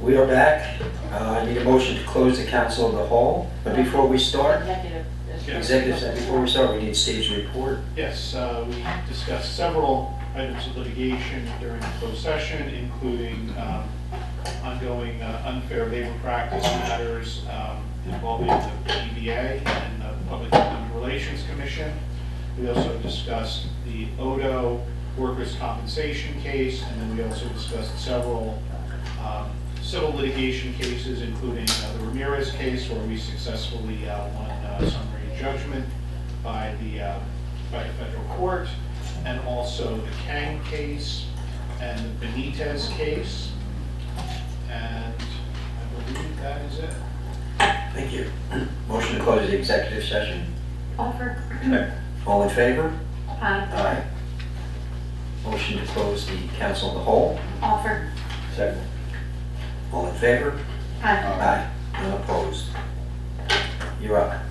We are back. I need a motion to close the council of the whole. But before we start, executive session, before we start, we need Steve's report. Yes, we discussed several items of litigation during the closed session, including ongoing unfair labor practice matters involving the PBA and the Public Relations Commission. We also discussed the Odo workers' compensation case, and then we also discussed several civil litigation cases, including the Ramirez case, where we successfully won summary judgment by the federal court, and also the Kang case and the Benitez case. And I believe that is it. Thank you. Motion to close the executive session. Offer. All in favor? Aye. Aye. Motion to close the council of the whole. Offer. Second. All in favor? Aye. Aye. None opposed. You're up.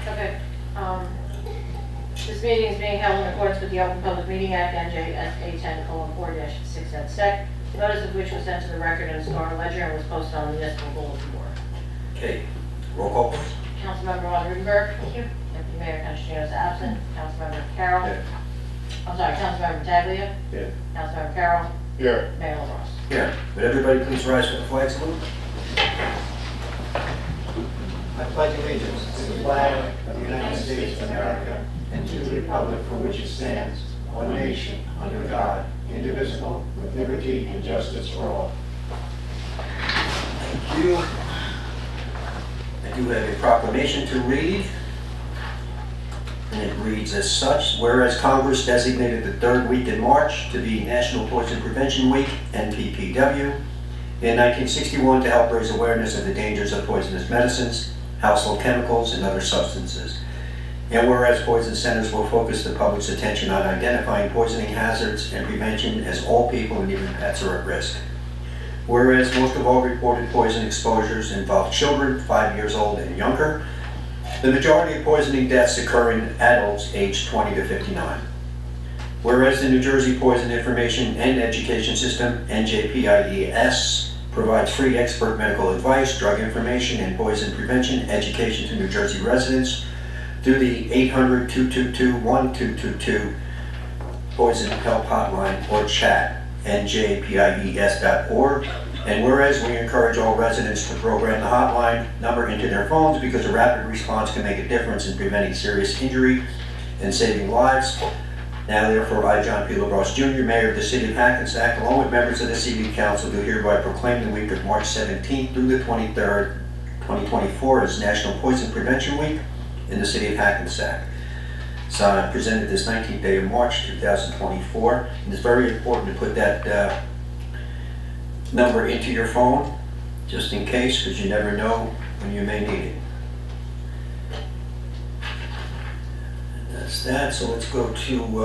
Okay, this meeting is being held in accordance with the Open Public Meeting Act, NJSA 10:4-6 at SEC, notice of which was sent to the record in the Star Ledger and was posted on the municipal bulletin board. Okay. Roll call, please. Councilmember Von Rudenberg. Thank you. Deputy Mayor Canestrino is absent. Councilmember Carroll. Yeah. I'm sorry, Councilmember Taglia. Yeah. Councilmember Carroll. Here. Mayor LaBrus. Here. Would everybody please rise for the flag salute? I pledge allegiance to the flag of the United States of America and to the republic for which it stands, one nation, under God, indivisible, with liberty and justice for all. Thank you. I do have a proclamation to read. And it reads as such: whereas Congress designated the third week in March to be National Poison Prevention Week, NPPW, in 1961 to help raise awareness of the dangers of poisonous medicines, household chemicals, and other substances. And whereas poison centers will focus the public's attention on identifying poisoning hazards and prevention, as all people and even pets are at risk. Whereas most of all reported poison exposures involve children 5 years old and younger, the majority of poisoning deaths occur in adults aged 20 to 59. Whereas the New Jersey Poison Information and Education System, NJPIES, provides free expert medical advice, drug information, and poison prevention education to New Jersey residents through the 800-222-1222 Poison Help Hotline or chat, njpies.org. And whereas we encourage all residents to program the hotline number into their phones because a rapid response can make a difference in preventing serious injury and saving lives. Now therefore, I, John P. LaBrus Jr., Mayor of the City of Hackensack, along with members of the City Council, do hereby proclaim the week of March 17th through the 23rd, 2024 as National Poison Prevention Week in the City of Hackensack. So presented this 19th day of March 2024, and it's very important to put that number into your phone, just in case, because you never know when you may need it. That's that. So let's go to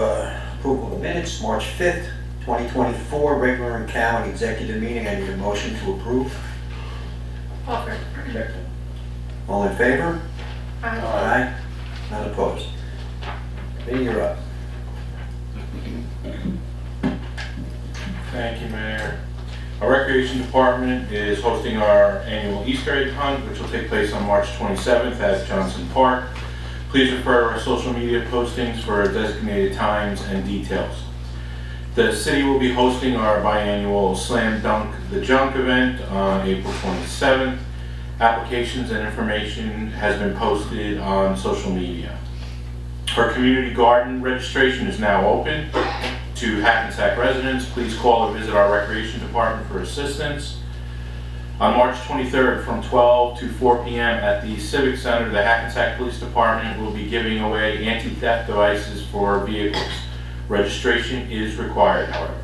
approval of minutes, March 5th, 2024, regular and county executive meeting. I need a motion to approve. Offer. All in favor? Aye. Aye. None opposed. Vinnie, you're up. Thank you, Mayor. Our Recreation Department is hosting our annual Easter egg hunt, which will take place on March 27th at Johnson Park. Please refer to our social media postings for designated times and details. The city will be hosting our biannual Slam Dunk the Junk event on April 27th. Applications and information has been posted on social media. Our community garden registration is now open to Hackensack residents. Please call or visit our Recreation Department for assistance. On March 23rd from 12 to 4 p.m. at the Civic Center, the Hackensack Police Department will be giving away anti-theft devices for vehicles. Registration is required, however.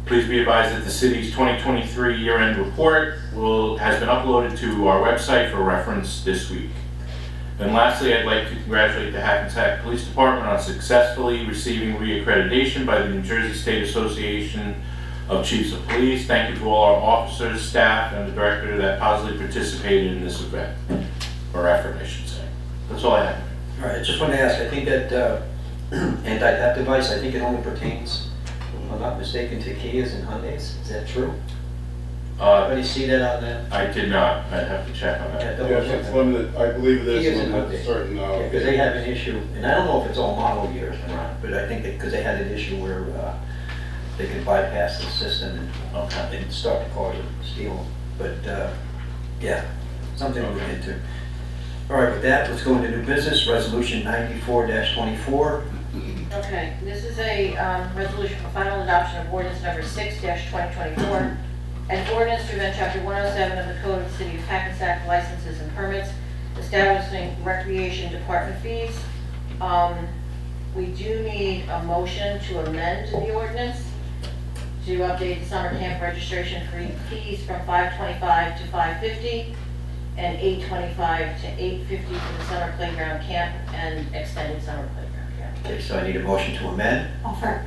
Please be advised that the city's 2023 year-end report has been uploaded to our website for reference this week. And lastly, I'd like to congratulate the Hackensack Police Department on successfully receiving reaccreditation by the New Jersey State Association of Chiefs of Police. Thank you to all our officers, staff, and the director that positively participated in this event, or effort, I should say. That's all I have. All right, I just want to ask, I think that anti-theft device, I think it only pertains, if I'm not mistaken, to Kias and Hyundais. Is that true? Anybody see that on that? I did not, I'd have to check on Yeah, that. double Yes, check it's that. limited, I believe it He is isn't limited to updated. certain, Because they have an issue, and I don't know if it's all model years, Right. but I think because they had an issue where they could bypass the system Okay. and start the cars and steal them. But, yeah, something to look into. All right, with that, let's go into new business, resolution 94-24. Okay, this is a resolution for final adoption of ordinance number 6-2024, an ordinance to amend chapter 107 of the Code of the City of Hackensack, licenses and permits, establishing recreation department fees. We do need a motion to amend the ordinance to update the summer camp registration fees from $5.25 to $5.50 and $8.25 to $8.50 for the summer playground camp and extended summer playground camp. Okay, so I need a motion to amend. Offer.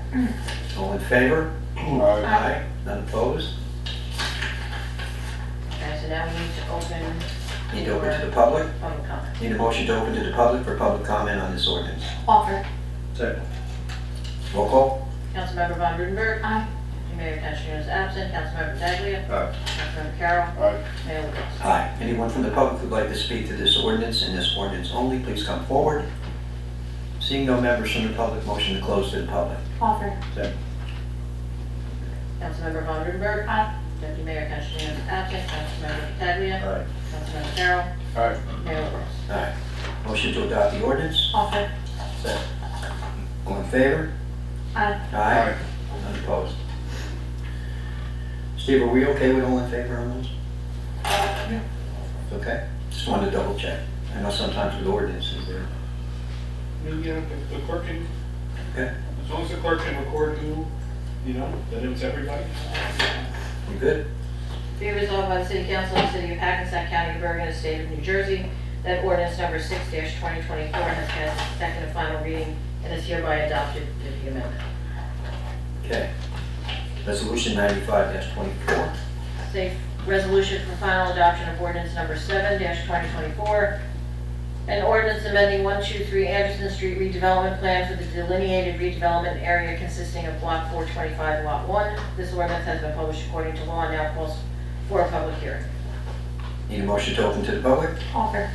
All in favor? Aye. None opposed? Okay, so now we need to open. Need to open to the for public? Public comment. Need a motion to open to the public for public comment on this ordinance. Offer. Second. Roll call? Councilmember Von Rudenberg. Aye. Mayor Canestrino is absent. Councilmember Pataglia. Aye. Councilmember Carroll. Aye. Mayor LaBrus. Aye. Anyone from the public who'd like to speak to this ordinance and this ordinance only, please come forward. Seeing no members from the public, motion to close to the public. Offer. Second. Councilmember Von Rudenberg. Aye. Deputy Mayor Canestrino is absent. Councilmember Pataglia. Aye. Councilmember Carroll. Aye. Mayor LaBrus. Aye. Motion to adopt the ordinance. Offer. Second. All in favor? Aye. Aye. None opposed. Steve, are we okay with all in favor on those? Yeah. Okay? Just wanted to double check. I know sometimes with ordinances there. I mean, the clerk can, Okay, as long as the clerk can record who, that it's everybody. you good? Be resolved by the City Council of the City of Hackensack County of Bergen and State of New Jersey that ordinance number 6-2024 has passed its second and final reading and is hereby adopted with the amendment. Okay. Resolution 95-24. Safe resolution for final adoption of ordinance number 7-2024. An ordinance amending 123 Anderson Street redevelopment plan for the delineated redevelopment area consisting of block 425, lot 1. This ordinance has been published according to law and now calls for a public hearing. Need a motion to open to the public? Offer.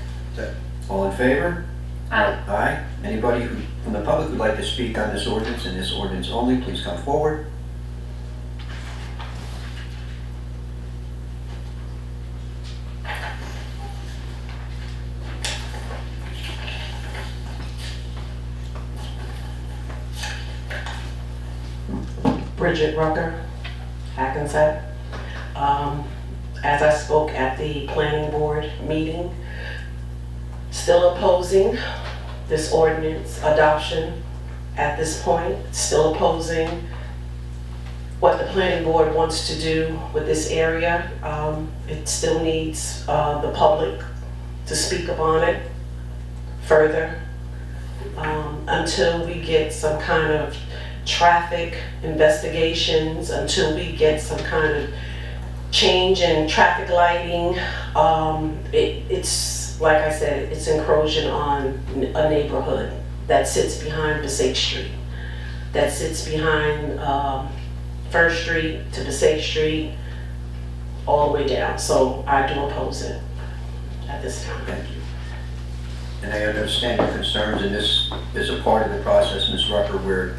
All in favor? Aye. Aye. Anybody from the public who'd like to speak on this ordinance and this ordinance only, please come forward. Bridget Rucker, Hackensack. As I spoke at the planning board meeting, still opposing this ordinance adoption at this point, still opposing what the planning board wants to do with this area. It still needs the public to speak upon it further until we get some kind of traffic investigations, until we get some kind of change in traffic lighting. It's, like I said, it's encroaching on a neighborhood that sits behind Passaic Street, that sits behind First Street to Passaic Street, all the way down. So I do oppose it at this time. Thank you. And I understand your concerns, and this is a part of the process, Ms. Rucker, where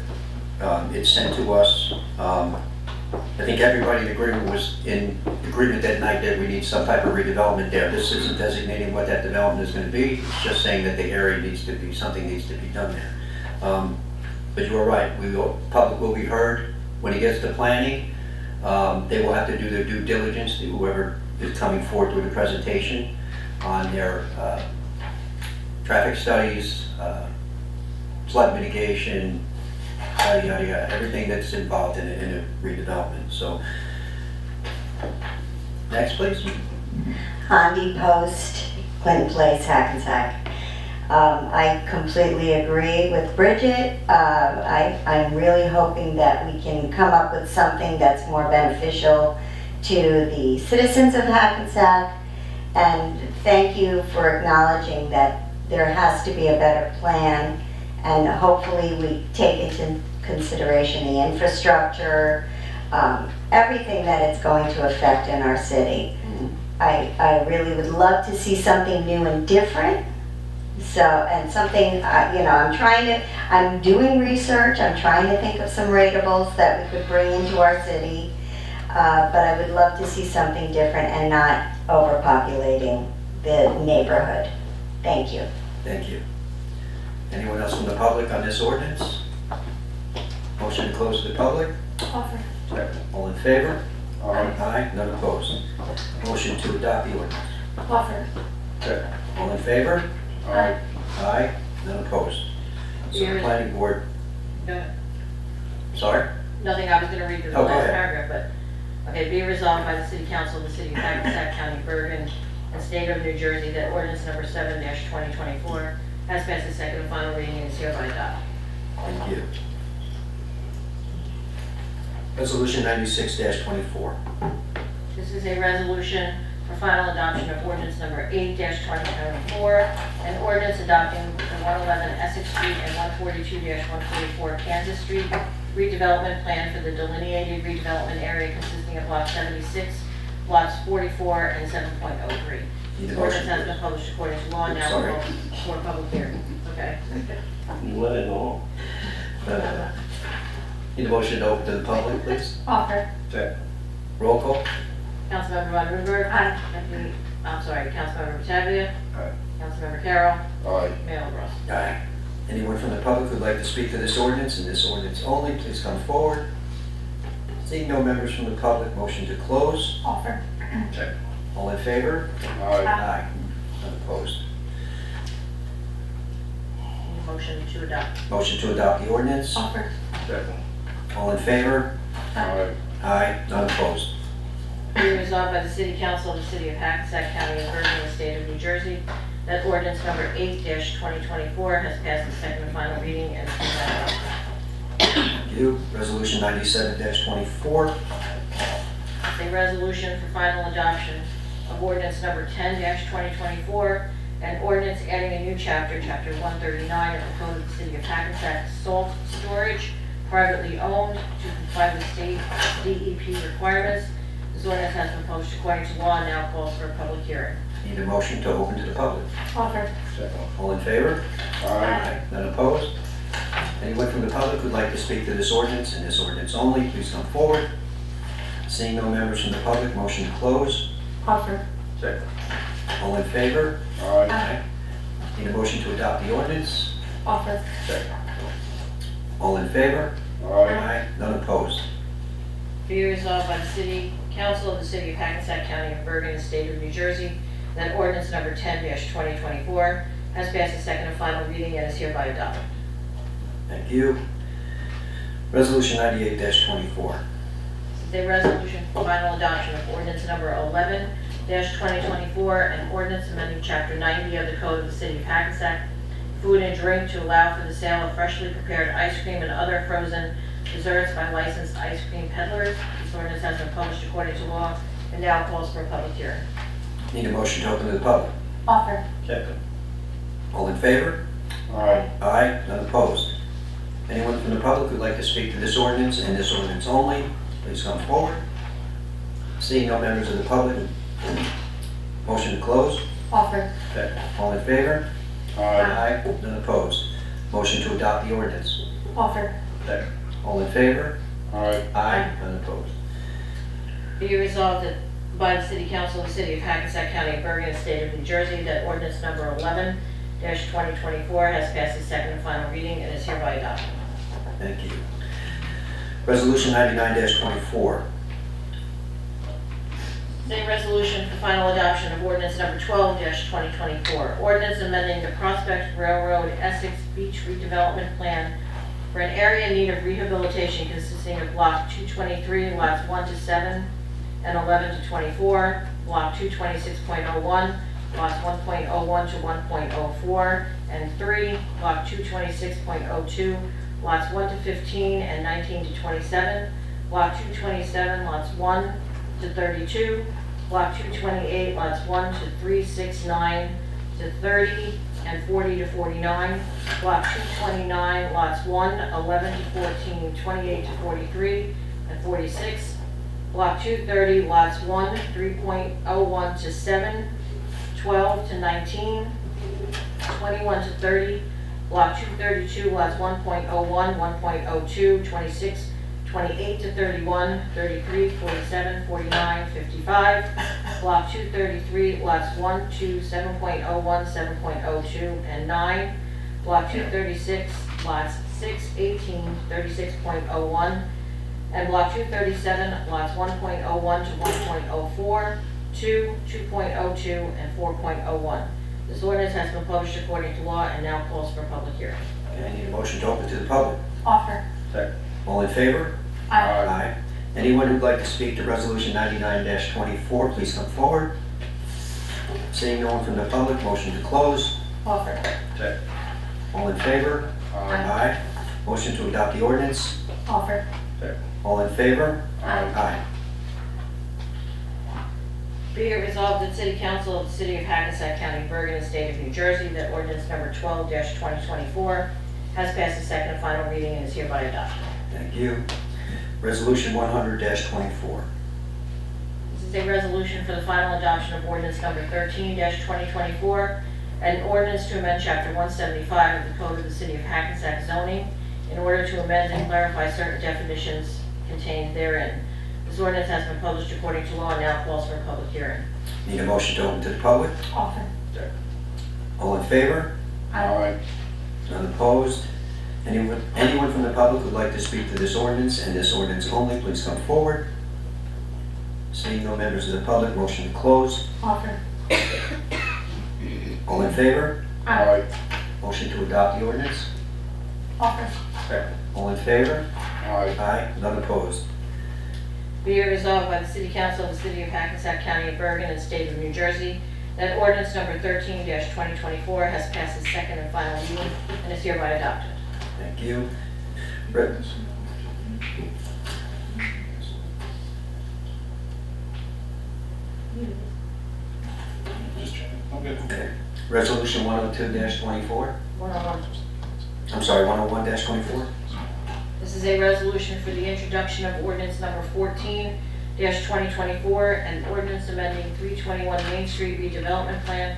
it's sent to us. I think everybody in agreement was in agreement that night that we need some type of redevelopment there. This isn't designating what that development is going to be. It's just saying that the area needs to be, something needs to be done there. But you are right, public will be heard. When it gets to planning, they will have to do their due diligence, to whoever is coming forward with a presentation on their traffic studies, flood mitigation, yada, yada, yada, everything that's involved in a redevelopment. So, next, please. Hondi Post, Clinton Place, Hackensack. I completely agree with Bridget. I'm really hoping that we can come up with something that's more beneficial to the citizens of Hackensack. And thank you for acknowledging that there has to be a better plan, and hopefully we take into consideration the infrastructure, everything that it's going to affect in our city. I really would love to see something new and different. So, and something, I'm doing research, I'm trying to think of some rateables that we could bring into our city. But I would love to see something different and not overpopulating the neighborhood. Thank you. Thank you. Anyone else from the public on this ordinance? Motion to close to the public? Offer. Second. All in favor? Aye. Aye, none opposed. Motion to adopt the ordinance? Offer. Second. All in favor? Aye. Aye, none opposed. So the Here is- planning board, No, sorry? nothing, I was gonna read the Oh, go last ahead. paragraph, but, okay, be resolved by the City Council of the City of Hackensack County, Bergen, and State of New Jersey that ordinance number 7-2024 has passed its second and final reading and is hereby adopted. Thank you. Resolution 96-24. This is a resolution for final adoption of ordinance number 8-2024, an ordinance adopting the 111 Essex Street and 142-144 Kansas Street redevelopment plan for the delineated redevelopment area consisting of lot 76, lots 44 and 7.03. Need a This ordinance motion, has been please. published according to law, now Sorry. for public hearing. Okay. Let it know. Need a motion to open to the public, please? Offer. Second. Roll call? Councilmember Von Rudenberg. Aye. Councilmember Pataglia. Aye. Councilmember Carroll. Aye. Mayor LaBrus. Aye. Anyone from the public who'd like to speak to this ordinance and this ordinance only, please come forward. Seeing no members from the public, motion to close. Offer. Second. All in favor? Aye. Aye. None opposed. Motion to adopt. Motion to adopt the ordinance. Offer. Second. All in favor? Aye. Aye. None opposed. Be resolved by the City Council of the City of Hackensack County of Bergen and State of New Jersey that ordinance number 8-2024 has passed its second and final reading and is hereby adopted. Thank you. Resolution 97-24. It's a resolution for final adoption of ordinance number 10-2024, an ordinance adding a new chapter, chapter 139 of the Code of the City of Hackensack, salt storage, privately owned, to comply with state DEP requirements. This ordinance has been published according to law and now calls for a public hearing. Need a motion to open to the public. Offer. Second. All in favor? Aye. None opposed? Anyone from the public who'd like to speak to this ordinance and this ordinance only, please come forward. Seeing no members from the public, motion to close. Offer. Second. All in favor? Aye. Need a motion to adopt the ordinance. Offer. Second. All in favor? Aye. None opposed. Be resolved by the City Council of the City of Hackensack County of Bergen and State of New Jersey that ordinance number 10-2024 has passed its second and final reading and is hereby adopted. Thank you. Resolution 98-24. This is a resolution for final adoption of ordinance number 11-2024, an ordinance amending chapter 90 of the Code of the City of Hackensack, food and drink to allow for the sale of freshly prepared ice cream and other frozen desserts by licensed ice cream peddlers. This ordinance has been published according to law and now calls for a public hearing. Need a motion to open to the public. Offer. Second. All in favor? Aye. Aye. None opposed. Anyone from the public who'd like to speak to this ordinance and this ordinance only, please come forward. Seeing no members of the public, motion to close. Offer. Second. All in favor? Aye. None opposed. Motion to adopt the ordinance. Offer. Second. All in favor? Aye. None opposed. Be resolved that by the City Council of the City of Hackensack County of Bergen and State of New Jersey that ordinance number 11-2024 has passed its second and final reading and is hereby adopted. Thank you. Resolution 99-24. A resolution for final adoption of ordinance number 12-2024. Ordinance amending the Prospect Railroad Essex Beach redevelopment plan for an area in need of rehabilitation consisting of block 223, lots 1 to 7 and 11 to 24, block 226.01, lots 1.01 to 1.04, and 3, block 226.02, lots 1 to 15 and 19 to 27, block 227, lots 1 to 32, block 228, lots 1 to 369 to 30 and 40 to 49, block 229, lots 1, 11 to 14, 28 to 43, and 46, Block 230, lots 1, 3.01 to 7, 12 to 19, 21 to 30, Block 232, lots 1.01, 1.02, 26, 28 to 31, 33, 47, 49, 55, Block 233, lots 1 to 7.01, 7.02, and 9, Block 236, lots 6, 18, 36.01, and Block 237, lots 1.01 to 1.04, 2, 2.02, and 4.01. This ordinance has been published according to law and now calls for a public hearing. Okay, I need a motion to open to the public. Offer. All in favor? Aye. Anyone who'd like to speak to Resolution 99-24, please come forward. Seeing no one from the public, motion to close. Offer. All in favor? Aye. Motion to adopt the ordinance. Offer. All in favor? Aye. Be it resolved that the City Council of the City of Hackensack County, Bergen, and State of New Jersey, that ordinance number 12-2024 has passed its second and final reading and is hereby adopted. Thank you. Resolution 100-24. This is a resolution for the final adoption of ordinance number 13-2024, an ordinance to amend Chapter 175 of the Code of the City of Hackensack zoning in order to amend and clarify certain definitions contained therein. This ordinance has been published according to law and now calls for a public hearing. Need a motion to open to the public? Offer. All in favor? Aye. None opposed? Anyone from the public who'd like to speak to this ordinance and this ordinance only, please come forward. Seeing no members of the public, motion to close. Offer. All in favor? Aye. Motion to adopt the ordinance. Offer. All in favor? Aye. None opposed. Be it resolved by the City Council of the City of Hackensack County of Bergen and State of New Jersey that ordinance number 13-2024 has passed its second and final reading and is hereby adopted. Thank you. Re- Just checking. I'm good. okay. Resolution 102-24. 101. I'm sorry, 101-24. This is a resolution for the introduction of ordinance number 14-2024, and ordinance amending 321 Main Street redevelopment plan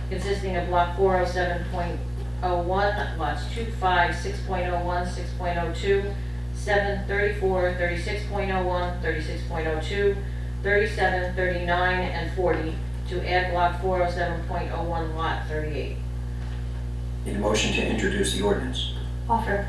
consisting of block 407.01, lots 25, 6.01, 6.02, 7, 34, 36.01, 36.02, 37, 39, and 40 to add block 407.01, lot 38. Need a motion to introduce the ordinance. Offer.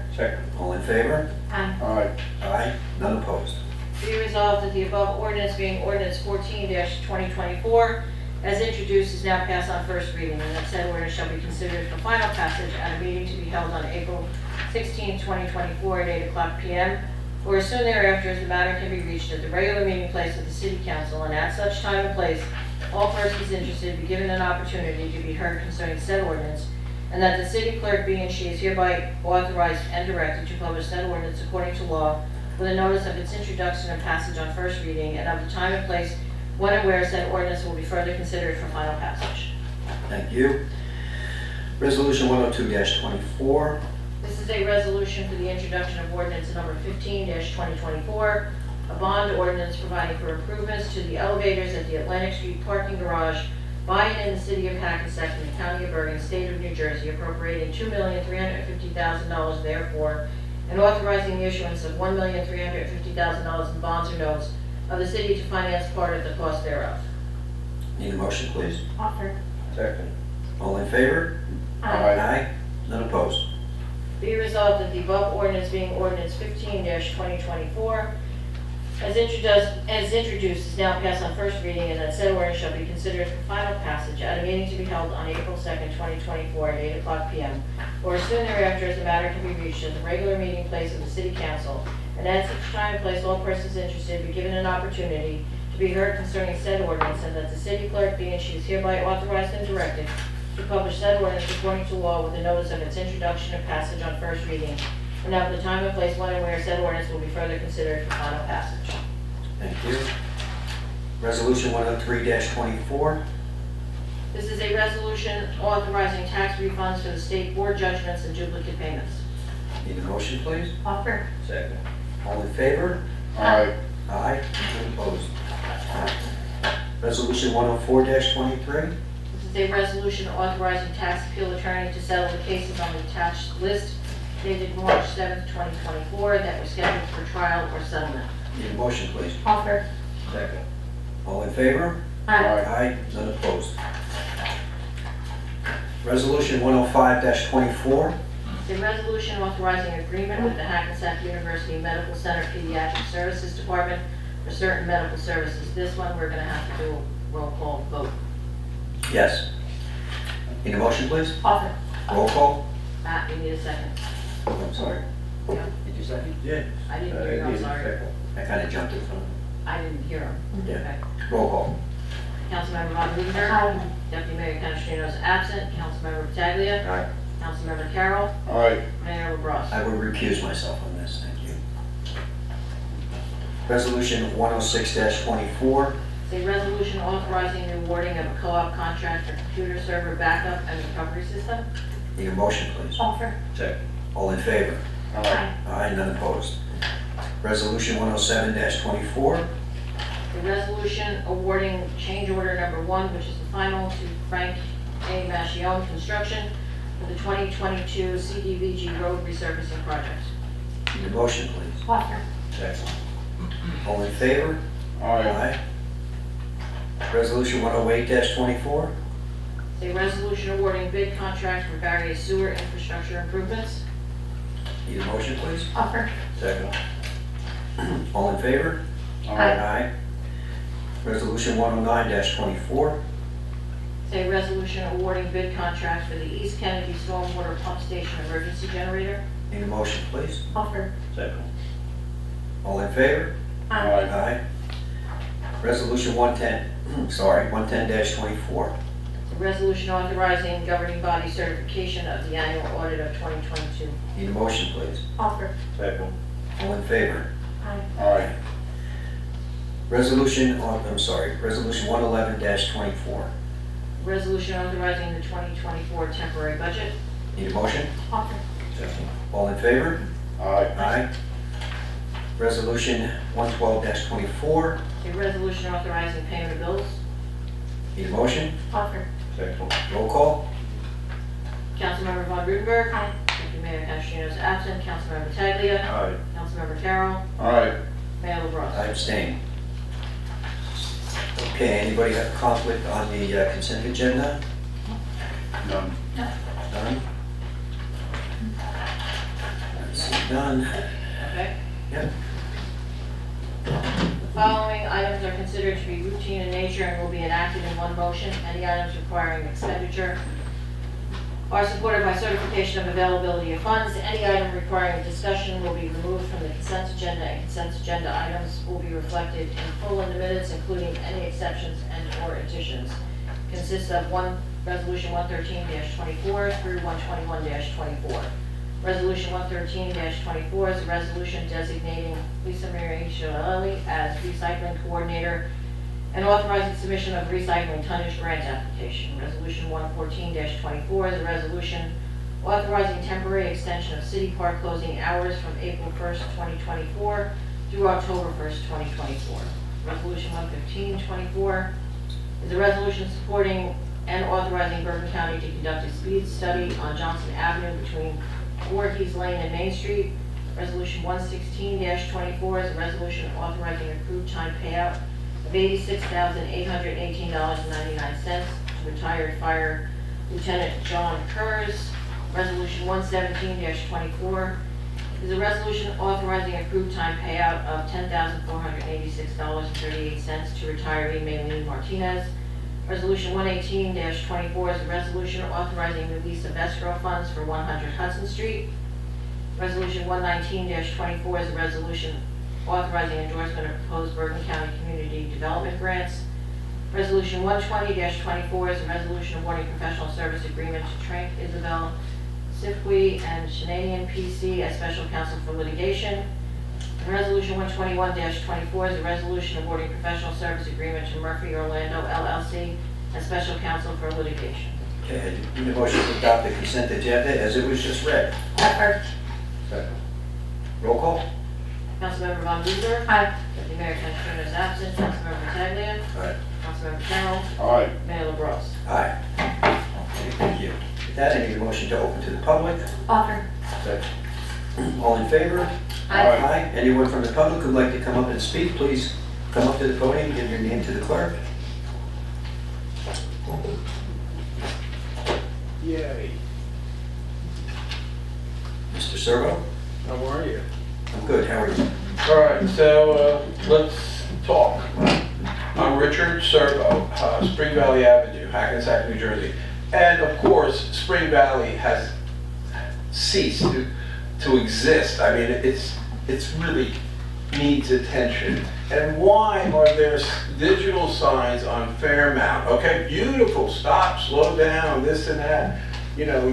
All in favor? Aye. Aye. None opposed. Be resolved that the above ordinance being ordinance 14-2024 as introduced is now passed on first reading, and that said ordinance shall be considered for final passage at a meeting to be held on April 16, 2024 at 8:00 p.m. or as soon thereafter as the matter can be reached at the regular meeting place of the City Council, and at such time and place, all persons interested be given an opportunity to be heard concerning said ordinance, and that the city clerk be and she is hereby authorized and directed to publish said ordinance according to law with a notice of its introduction and passage on first reading, and of the time and place when and where said ordinance will be further considered for final passage. Thank you. Resolution 102-24. This is a resolution for the introduction of ordinance number 15-2024, a bond ordinance providing for improvements to the elevators at the Atlantic Street parking garage by and in the City of Hackensack in the County of Bergen, State of New Jersey, appropriating $2,350,000 therefore, and authorizing the issuance of $1,350,000 in bonds or notes of the city to finance part of the cost thereof. Need a motion, please. Offer. All in favor? Aye. None opposed. Be resolved that the above ordinance being ordinance 15-2024 as introduced is now passed on first reading, and that said ordinance shall be considered for final passage at a meeting to be held on April 2nd, 2024 at 8:00 p.m. or as soon thereafter as the matter can be reached at the regular meeting place of the City Council, and at such time and place all persons interested be given an opportunity to be heard concerning said ordinance, and that the city clerk be and she is hereby authorized and directed to publish said ordinance according to law with a notice of its introduction and passage on first reading, and of the time and place when and where said ordinance will be further considered for final passage. Thank you. Resolution 103-24. This is a resolution authorizing tax refunds for the state board judgments and duplicate payments. Need a motion, please. Offer. All in favor? Aye. Aye. None opposed. Resolution 104-23. This is a resolution authorizing tax appeal attorney to settle the cases on the attached list dated March 7th, 2024, that were scheduled for trial or settlement. Need a motion, please. Offer. Second. All in favor? Aye. Aye. None opposed. Resolution 105-24. It's a resolution authorizing agreement with the Hackensack University Medical Center Pediatric Services Department for certain medical services. This one, we're going to have to do a roll call vote. Yes. Need a motion, please? Offer. Roll call. Matt, you need a second. I'm sorry. Yeah. Did you second? Yeah. I didn't hear you, I'm sorry. I kind of jumped in front of I didn't hear him. Yeah. Okay. you. Roll call. Councilmember Von Rudenberg. Aye. Deputy Mayor Canestrino is absent. Councilmember Pataglia. Aye. Councilmember Carroll. Aye. Mayor LaBrus. I will recuse myself on this, thank you. Resolution 106-24. It's a resolution authorizing the awarding of a co-op contract for computer server backup and recovery system. Need a motion, please. Offer. Second. All in favor? Aye. Aye, none opposed. Resolution 107-24. The resolution awarding change order number 1, which is the final to Frank A. Mascione Construction for the 2022 CDVG road resurfacing project. Need a motion, please. Offer. Second. All in favor? Aye. Resolution 108-24. It's a resolution awarding bid contract for various sewer infrastructure improvements. Need a motion, please. Offer. Second. All in favor? Aye. Resolution 109-24. It's a resolution awarding bid contract for the East Kennedy Stormwater Pump Station Emergency Generator. Need a motion, please. Offer. Second. All in favor? Aye. Aye. Resolution 110-24. It's a resolution authorizing governing body certification of the annual audit of 2022. Need a motion, please. Offer. Second. All in favor? Aye. Resolution 111-24. Resolution authorizing the 2024 temporary budget. Need a motion? Offer. Second. All in favor? Aye. Aye. Resolution 112-24. A resolution authorizing payment of bills. Need a motion? Offer. Second. Roll call. Councilmember Von Rudenberg. Aye. Deputy Mayor Canestrino is absent. Councilmember Pataglia. Aye. Councilmember Carroll. Aye. Mayor LaBrus. I abstain. Okay, anybody have a conflict on the consent agenda? None. None? I see none. Okay. Yep. The following items are considered to be routine in nature and will be enacted in one motion. Any items requiring expenditure are supported by certification of availability of funds. Any item requiring discussion will be removed from the consent agenda, and consent agenda items will be reflected in full in the minutes, including any exceptions and/or additions. Consists of Resolution 113-24 through 121-24. Resolution 113-24 is a resolution designating Lisa Marie Shillelagh as recycling coordinator and authorizing submission of recycling tonnage grant application. Resolution 114-24 is a resolution authorizing temporary extension of city park closing hours from April 1st, 2024 through October 1st, 2024. Resolution 115-24 is a resolution supporting and authorizing Bergen County to conduct a speed study on Johnson Avenue between Voorhees Lane and Main Street. Resolution 116-24 is a resolution authorizing accrued time payout of $86,818.99 to retired Fire Lieutenant John Kurz. Resolution 117-24 is a resolution authorizing accrued time payout of $10,486.38 to retiree Maylene Martinez. Resolution 118-24 is a resolution authorizing release of escrow funds for 100 Hudson Street. Resolution 119-24 is a resolution authorizing endorsement of proposed Bergen County Community Development Grants. Resolution 120-24 is a resolution awarding professional service agreement to Trank Isabel Sifwi and Shananian PC as special counsel for litigation. And Resolution 121-24 is a resolution awarding professional service agreement to Murphy Orlando LLC as special counsel for litigation. Okay, I need a motion to adopt the consent agenda as it was just read. Offer. Second. Roll call. Councilmember Von Boozer. Aye. Deputy Mayor Canestrino is absent. Councilmember Pataglia. Aye. Councilmember Carroll. Aye. Mayor LaBrus. Aye. Okay, thank you. With that, I need a motion to open to the public. Offer. All in favor? Aye. Anyone from the public who'd like to come up and speak, please come up to the podium and give your name to the clerk. Yay. Mr. Servo? How are you? I'm good, how are you? All right, so let's talk. I'm Richard Servo, Spring Valley Avenue, Hackensack, New Jersey. And of course, Spring Valley has ceased to exist. I mean, it's really needs attention. And why are there digital signs on Fairmount? Okay, beautiful, stop, slow down, this and that. You know,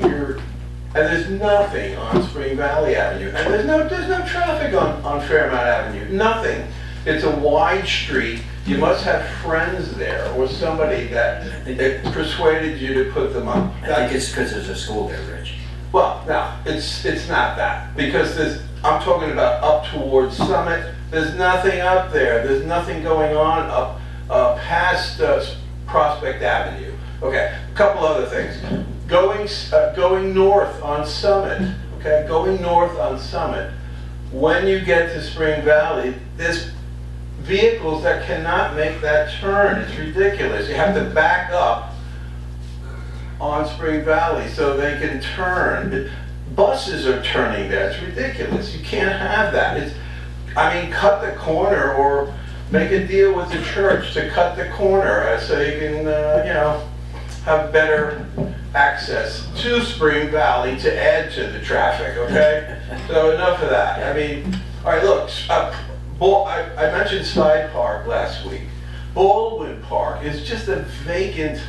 and there's nothing on Spring Valley Avenue. And there's no traffic on Fairmount Avenue, nothing. It's a wide street. You must have friends there or somebody that persuaded you to put them up. I think it's because there's a school there, Rich. Well, no, it's not that, because I'm talking about up towards Summit. There's nothing up there. There's nothing going on up past Prospect Avenue. Okay, a couple other things. Going north on Summit. Okay, going north on Summit. When you get to Spring Valley, there's vehicles that cannot make that turn. It's ridiculous. You have to back up on Spring Valley so they can turn. Buses are turning there. It's ridiculous. You can't have that. Cut the corner or make a deal with the church to cut the corner so you can, have better access to Spring Valley to add to the traffic, okay? So enough of that. All right, look, I mentioned Side Park last week. Baldwin Park is just a vacant,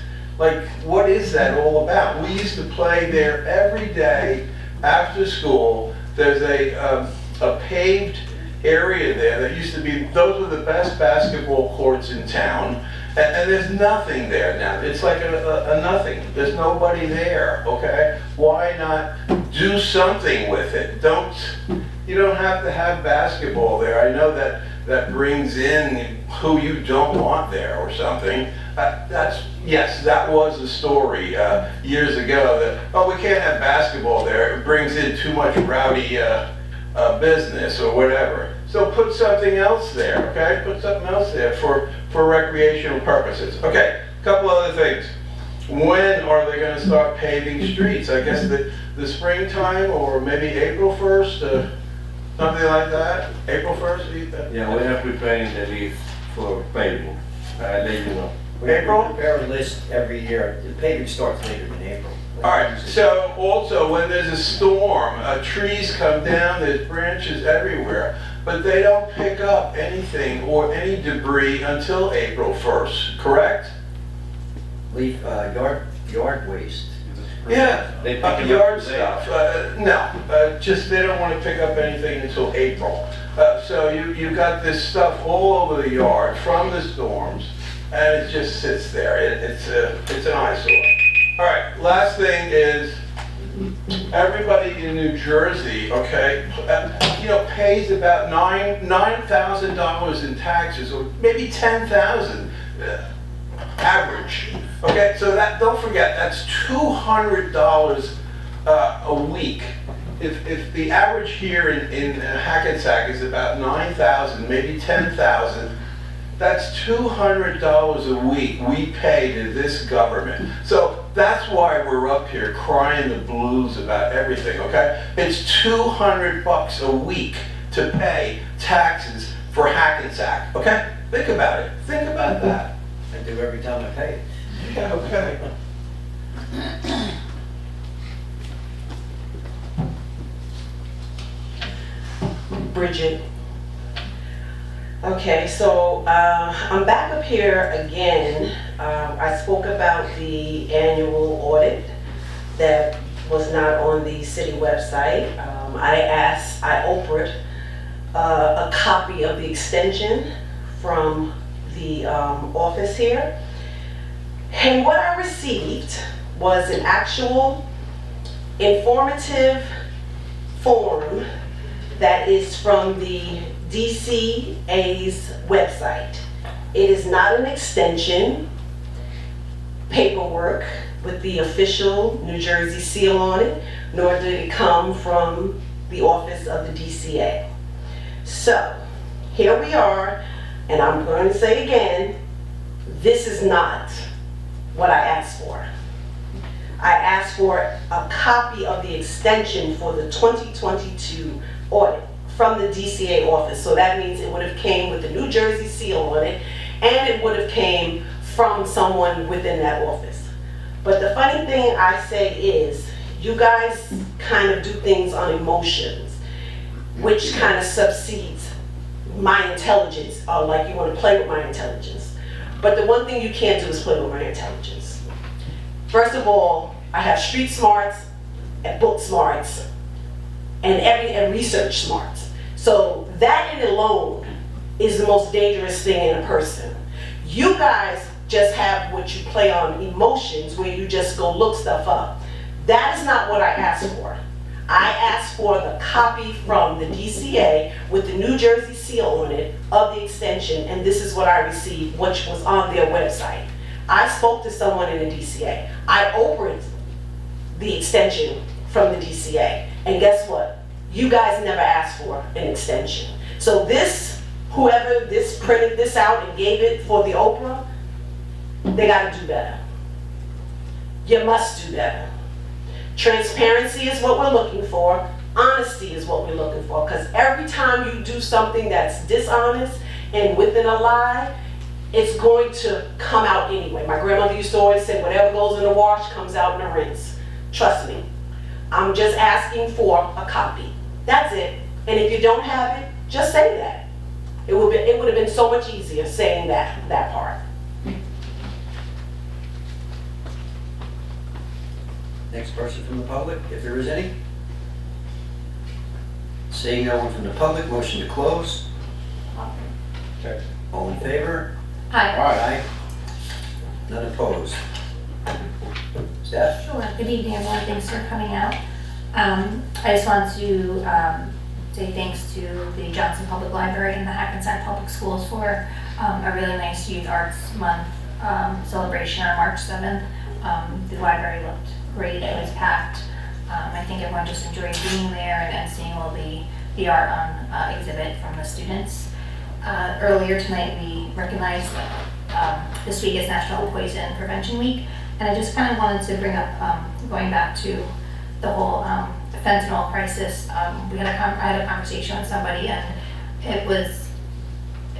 what is that all about? We used to play there every day after school. There's a paved area there that used to be, those were the best basketball courts in town. And there's nothing there now. It's like a nothing. There's nobody there, okay? Why not do something with it? You don't have to have basketball there. I know that brings in who you don't want there or something. Yes, that was the story years ago that, we can't have basketball there. It brings in too much rowdy business or whatever. So put something else there, okay? Put something else there for recreational purposes. Okay, a couple other things. When are they gonna start paving streets? I guess the springtime or maybe April 1st, something like that? April 1st? Yeah, we are preparing the list for paving. I'll let you know. April? We prepare a list every year. The paving starts later than April. All right, so also when there's a storm, trees come down, there's branches everywhere, but they don't pick up anything or any debris until April 1st, correct? Leaf, yard waste. Yeah, They pick it up yard today. stuff. Just they don't want to pick up anything until April. So you got this stuff all over the yard from the storms, and it just sits there. It's an eyesore. All right, last thing is, everybody in New Jersey, okay, pays about $9,000 in taxes, or maybe $10,000 average. Okay, so don't forget, that's $200 a week. If the average here in Hackensack is about 9,000, maybe 10,000, that's $200 a week we pay to this government. So that's why we're up here crying the blues about everything, okay? It's $200 a week to pay taxes for Hackensack, okay? Think about it. Think about that. I do every time I pay it. Yeah, okay. Bridget. Okay, so I'm back up here again. I spoke about the annual audit that was not on the city website. I offered a copy of the extension from the office here. And what I received was an actual informative form that is from the DCA's website. It is not an extension paperwork with the official New Jersey seal on it, nor did it come from the office of the DCA. So, here we are, and I'm going to say again, this is not what I asked for. I asked for a copy of the extension for the 2022 audit from the DCA office. So that means it would have came with the New Jersey seal on it, and it would have came from someone within that office. But the funny thing I say is, you guys kind of do things on emotions, which kind of subsedes my intelligence, or like you want to play with my intelligence. But the one thing you can't do is play with my intelligence. First of all, I have street smarts and book smarts and research smarts. So that in alone is the most dangerous thing in a person. You guys just have what you play on emotions, where you just go look stuff up. That is not what I asked for. I asked for the copy from the DCA with the New Jersey seal on it of the extension, and this is what I received, which was on their website. I spoke to someone in the DCA. I opened the extension from the DCA, and guess what? You guys never asked for an extension. So this, whoever this printed this out and gave it for the Oprah, they gotta do better. You must do better. Transparency is what we're looking for. Honesty is what we're looking for. Because every time you do something that's dishonest and within a lie, it's going to come out anyway. My grandmother used to always say, whatever goes in the wash comes out in the rinse. Trust me. I'm just asking for a copy. That's it. And if you don't have it, just say that. It would have been so much easier saying that part. Next person from the public, if there is any. Seeing no one from the public, motion to close. Okay. All in favor? Hi. Aye. None opposed. Steph? Sure. Good evening, everyone. Thanks for coming out. I just want to say thanks to the Johnson Public Library and the Hackensack Public Schools for a really nice Youth Arts Month celebration on March 7th. The library looked great. It was packed. I think everyone just enjoyed being there and seeing all the art on exhibit from the students. Earlier tonight, we recognized this week is National Poison Prevention Week, and I just kind of wanted to bring up, going back to the whole fentanyl crisis. I had a conversation with somebody, and it was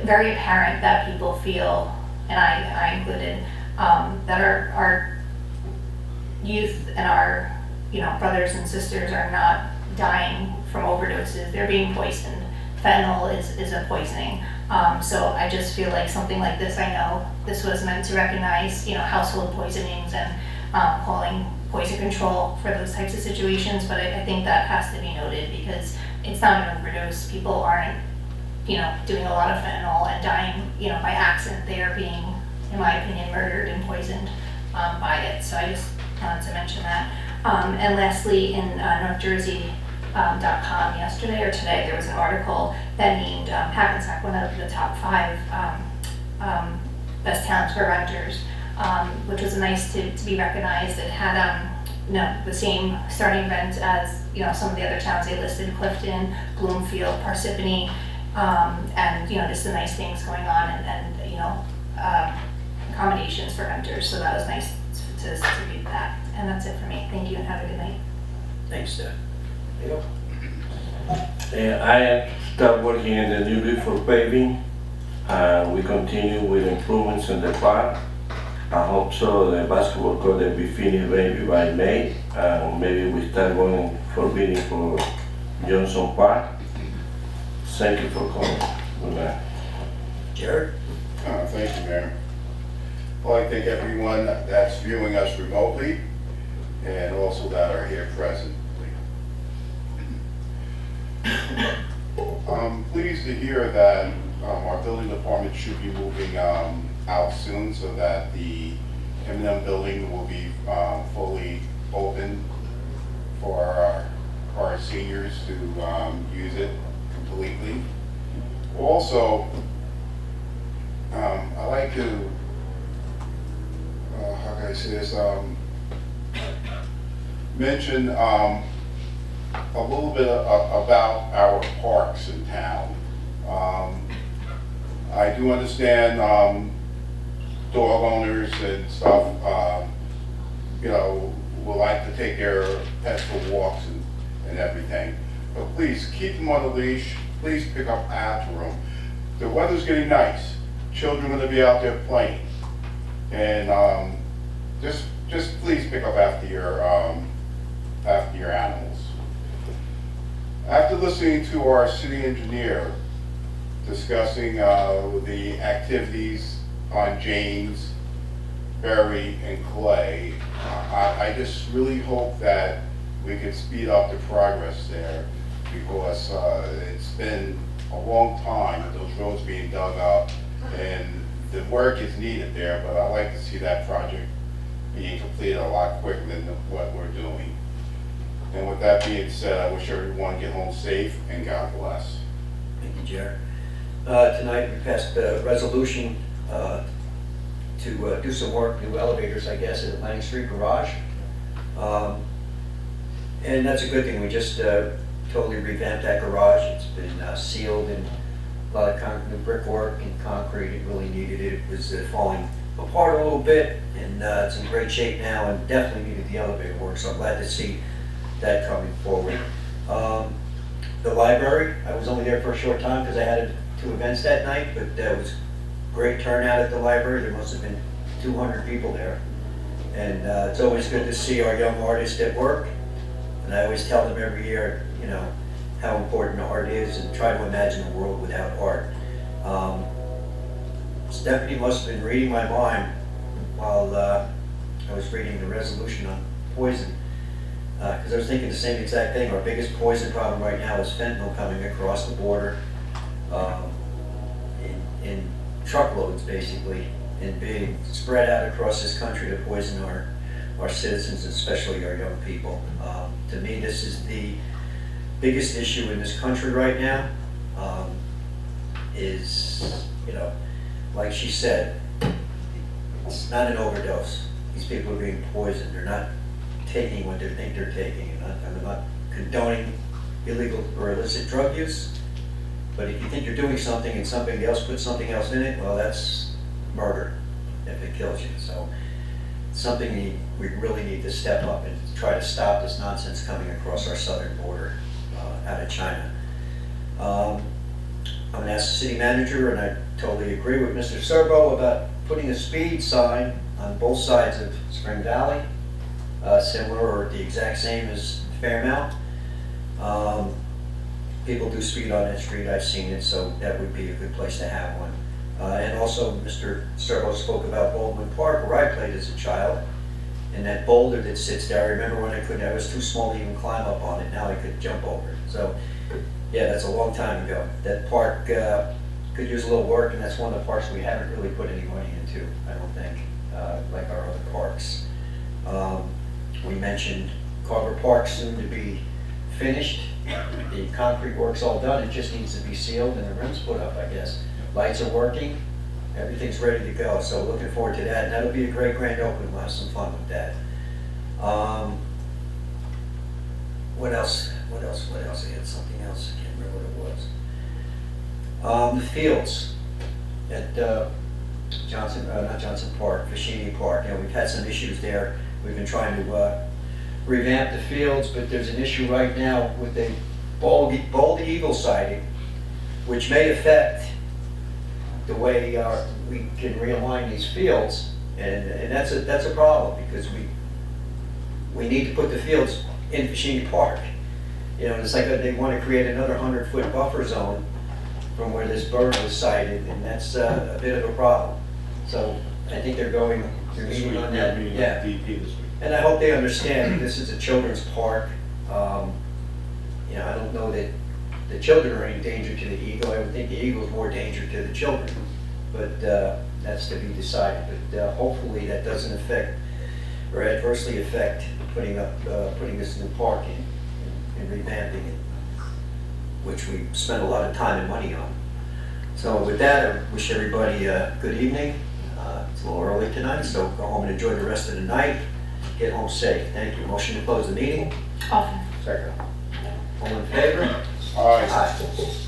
very apparent that people feel, and I included, that our youth and our brothers and sisters are not dying from overdoses. They're being poisoned. Fentanyl is a poisoning. So I just feel like something like this, I know this was meant to recognize, household poisonings and calling poison control for those types of situations, but I think that has to be noted because it's not an overdose. People aren't, doing a lot of fentanyl and dying, by accident. They are being, in my opinion, murdered and poisoned by it. So I just wanted to mention that. And lastly, in NorthJersey.com yesterday or today, there was an article that named Hackensack one of the top 5 best towns for renters, which was nice to be recognized. It had the same starting rent as some of the other towns they listed: Clifton, Bloomfield, Parsippany, and just the nice things going on and accommodations for renters. So that was nice to read that. And that's it for me. Thank you and have a good night. Thanks, Steph. Leo? I start working in the new bid for paving. We continue with improvements in the park. I hope so the basketball court will be finished maybe by May. Maybe we start going for bidding for Johnson Park. Thank you for coming. Good night. Jared? Thank you, Mayor. Well, I thank everyone that's viewing us remotely and also that are here presently. I'm pleased to hear that our building department should be moving out soon so that the M&M building will be fully open for our seniors to use it completely. Also, I like to, how can I say this, mention a little bit about our parks in town. I do understand dog owners and stuff, you know, will like to take their pets for walks and everything. But please, keep them on a leash. Please pick up after them. The weather's getting nice. Children are gonna be out there playing. And just please pick up after your animals. After listening to our city engineer discussing the activities on James, Berry, and Clay, I just really hope that we can speed up the progress there, because it's been a long time with those roads being dug up, and the work is needed there, but I'd like to see that project being completed a lot quicker than what we're doing. And with that being said, I wish everyone get home safe, and God bless. Thank you, Jared. Tonight, we passed a resolution to do some work, new elevators, I guess, at Lanning Street Garage. And that's a good thing. We just totally revamped that garage. It's been sealed and a lot of new brickwork and concrete. It really needed it. It was falling apart a little bit, and it's in great shape now, and definitely needed the elevator work. So I'm glad to see that coming forward. The library, I was only there for a short time because I had 2 events that night, but there was great turnout at the library. There must have been 200 people there. And it's always good to see our young artists at work. And I always tell them every year, you know, how important art is, and try to imagine a world without art. Stephanie must have been reading my mind while I was reading the resolution on poison. Because I was thinking the same exact thing. Our biggest poison problem right now is fentanyl coming across the border in truckloads, basically, and being spread out across this country to poison our citizens, especially our young people. To me, this is the biggest issue in this country right now. Is, you know, like she said, it's not an overdose. These people are being poisoned. They're not taking what they think they're taking. I'm not condoning illegal or illicit drug use, but if you think you're doing something and somebody else puts something else in it, well, that's murder if it kills you. So it's something we really need to step up and try to stop this nonsense coming across our southern border out of China. I'm gonna ask the city manager, and I totally agree with Mr. Serbo about putting a speed sign on both sides of Spring Valley, similar or the exact same as Fairmount. People do speed on that street, I've seen it, so that would be a good place to have one. And also, Mr. Serbo spoke about Baldwin Park, where I played as a child, and that boulder that sits there. I remember when I was too small to even climb up on it. Now I could jump over it. So, yeah, that's a long time ago. That park could use a little work, and that's one of the parks we haven't really put any money into, I don't think, like our other parks. We mentioned Carver Park soon to be finished. The concrete work's all done. It just needs to be sealed and the rims put up, I guess. Lights are working. Everything's ready to go. So looking forward to that. And that'll be a great grand opening. We'll have some fun with that. What else? I had something else. I can't remember what it was. The fields at not Johnson Park, Fashini Park. You know, we've had some issues there. We've been trying to revamp the fields, but there's an issue right now with a bald eagle sighting, which may affect the way we can realign these fields, and that's a problem, because we need to put the fields in Fashini Park. You know, and it's like they want to create another 100-foot buffer zone from where this bird was sighted, and that's a bit of a problem. So I think they're meeting on that. Yeah. DP this week. And I hope they understand this is a children's park. You know, I don't know that the children are any danger to the eagle. I would think the eagle is more danger to the children, but that's to be decided. But hopefully that doesn't affect or adversely affect putting this new park in and revamping it, which we spent a lot of time and money on. So with that, I wish everybody a good evening. It's a little early tonight, so go home and enjoy the rest of the night. Get home safe. Thank you. Motion to close the meeting. Offer. Second. All in favor? Aye. Aye.